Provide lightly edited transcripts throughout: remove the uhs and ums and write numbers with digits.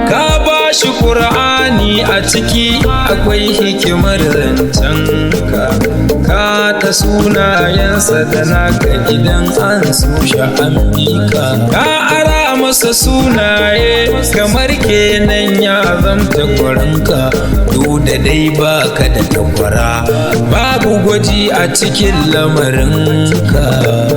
ka ba shi ƙur'ani a ciki akwai hikimar zancenka, ka ta sunayensa da naka idan an so an bika, ka ara masa sunaye kamar kenan ya zamta kwaranka, duk da dai baka da takwara babu gwaji a cikin lamarinka.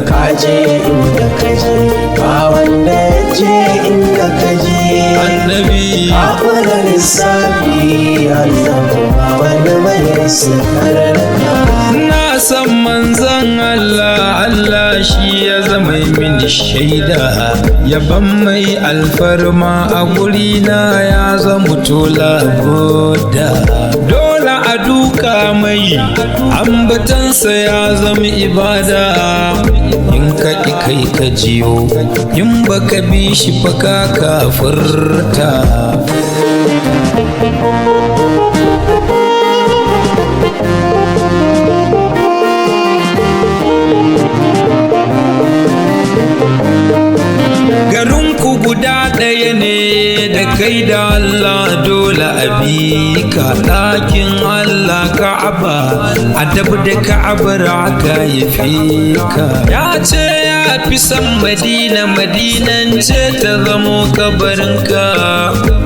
Kaje inda kaje ba wanda ya je inda kaje, annabi akwai lissafi annabi ba wanda mai rasa karnaka. na san manzan Allah, Allah shi ya zama mini shaida, yaban mai alfarma a gurina ya zama tola boda, dole a duka mai ambatansa ya zama ibada, in ka ƙi kai ka jiyo in baka bi shi fa ka kafirta. Garinku guda ɗaya ne da kai da Allah, dole a bi ka ɗakin Allah Ka'aba, adab da Ka'abar aka haife ka. Ya ce ya fi san Madina, Madinan ce ta zamo kabarinka,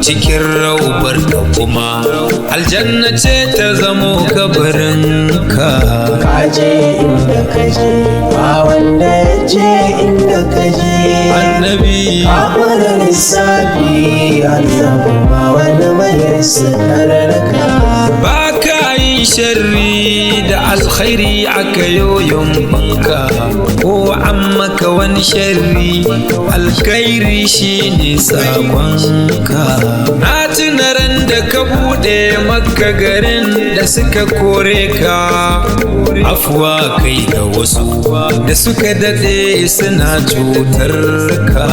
cikin raubar ka kuma aljanna ce ta zamo kabarinka. Kaje inda kaje ba wanda ya je inda kaje, annabi akwai lissafi annabi ba wanda mai rasa karnaka. ba ka yin sharri da alkhairi aka yoyon banka, ko an maka wani sharri alkhairi shine sabonka. na tuna ran da ka bude maka garin da suka kore ka, afuwa kai ga wasu da suka dade suna cutar ka.